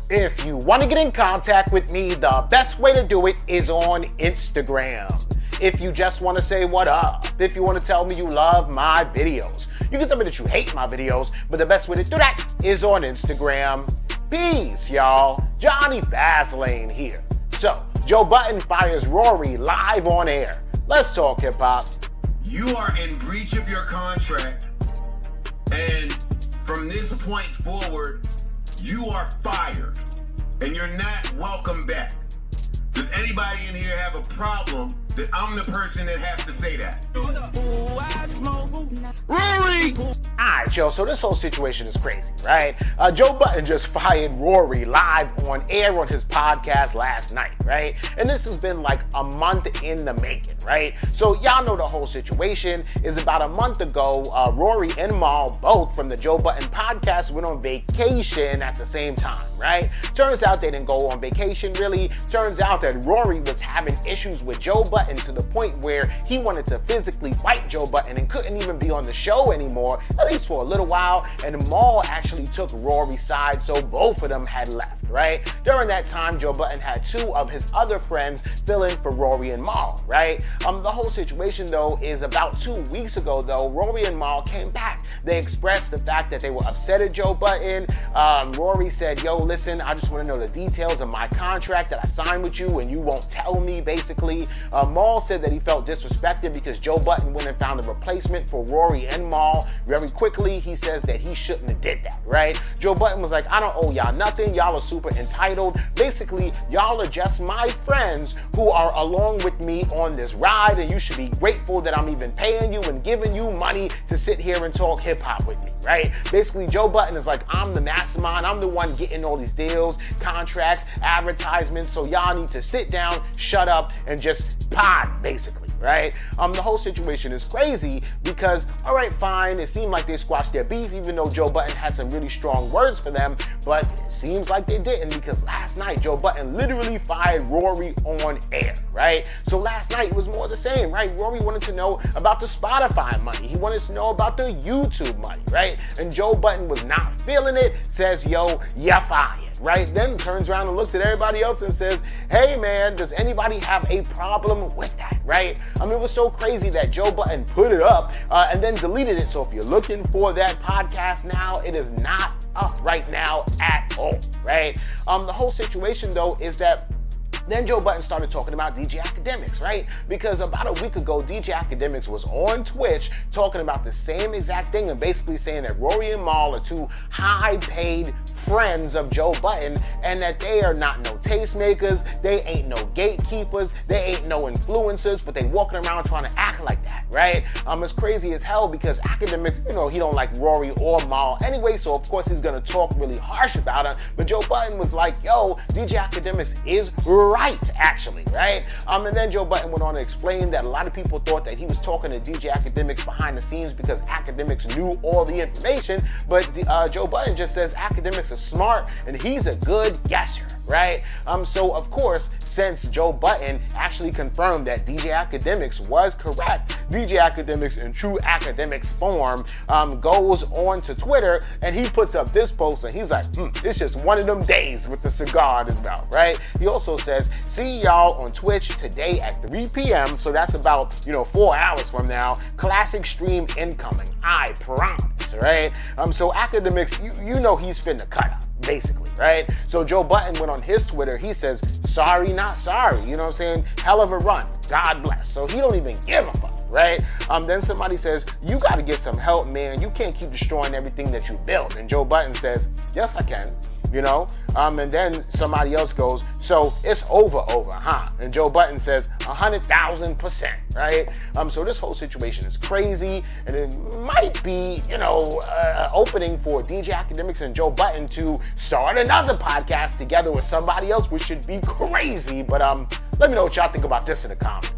If you want to get in contact with me, the best way to do it is on Instagram. If you just want to say what up, if you want to tell me you love my videos, you can tell me that you hate my videos, but the best way to do that is on Instagram. Peace, y'all. Jonny Fastlane here. So, Joe Budden fires Rory live on air. Let's talk hip-hop. You are in breach of your contract, and from this point forward, you are fired, and you're not welcome back. Does anybody in here have a problem that I'm the person that has to say that? Rory! Alright, yo, so this whole situation is crazy, right? Joe Budden just fired Rory live on air on his podcast last night, right? And this has been like a month in the making, right? So y'all know the whole situation is about a month ago, Rory and Mal, both from the Joe Budden podcast, went on vacation at the same time, right? Turns out they didn't go on vacation, really. Turns out that Rory was having issues with Joe Budden to the point where he wanted to physically fight Joe Budden and couldn't even be on the show anymore, at least for a little while, and Mal actually took Rory's side, so both of them had left, right? During that time, Joe Budden had two of his other friends fill in for Rory and Mal, right? The whole situation, though, is about 2 weeks ago, though, Rory and Mal came back. They expressed the fact that they were upset at Joe Budden. Rory said, yo, listen, I just want to know the details of my contract that I signed with you and you won't tell me, basically. Mal said that he felt disrespected because Joe Budden went and found a replacement for Rory and Mal very quickly. He says that he shouldn't have did that, right? Joe Budden was like, I don't owe y'all nothing. Y'all are super entitled. Basically, y'all are just my friends who are along with me on this ride, and you should be grateful that I'm even paying you and giving you money to sit here and talk hip-hop with me, right? Basically, Joe Budden is like, I'm the mastermind. I'm the one getting all these deals, contracts, advertisements, so y'all need to sit down, shut up, and just pod, basically, right? The whole situation is crazy because, all right, fine, it seemed like they squashed their beef, even though Joe Budden had some really strong words for them, but it seems like they didn't, because last night, Joe Budden literally fired Rory on air, right? So last night, it was more the same, right? Rory wanted to know about the Spotify money. He wanted to know about the YouTube money, right? And Joe Budden was not feeling it, says, yo, you're fired, right? Then turns around and looks at everybody else and says, hey, man, does anybody have a problem with that, right? I mean, it was so crazy that Joe Budden put it up and then deleted it. So if you're looking for that podcast now, it is not up right now at all, right? The whole situation, though, is that then Joe Budden started talking about DJ Academics, right? Because about a week ago, DJ Academics was on Twitch talking about the same exact thing and basically saying that Rory and Mal are two high-paid friends of Joe Budden and that they are not no tastemakers, they ain't no gatekeepers, they ain't no influencers, but they walking around trying to act like that, right? It's crazy as hell because Academics, you know, he don't like Rory or Mal anyway, so of course he's gonna talk really harsh about him, but Joe Budden was like, yo, DJ Academics is right, actually, right? And then Joe Budden went on to explain that a lot of people thought that he was talking to DJ Academics behind the scenes because Academics knew all the information, but Joe Budden just says Academics is smart and he's a good guesser, right? So of course, since Joe Budden actually confirmed that DJ Academics was correct, DJ Academics in true Academics form goes on to Twitter and he puts up this post and he's like, it's just one of them days with the cigar in his mouth, right? He also says, see y'all on Twitch today at 3 p.m. So that's about, 4 hours from now. Classic stream incoming, I promise, right? So Academics, you know he's finna cut up, basically, right? So Joe Budden went on his Twitter, he says, sorry, not sorry, you know what I'm saying? Hell of a run, God bless. So he don't even give a fuck, right? Then somebody says, you gotta get some help, man. You can't keep destroying everything that you built. And Joe Budden says, yes, I can. And then somebody else goes, so it's over, huh? And Joe Budden says 100,000%, right? So this whole situation is crazy, and it might be, opening for DJ Academics and Joe Budden to start another podcast together with somebody else, which should be crazy. But let me know what y'all think about this in the comments.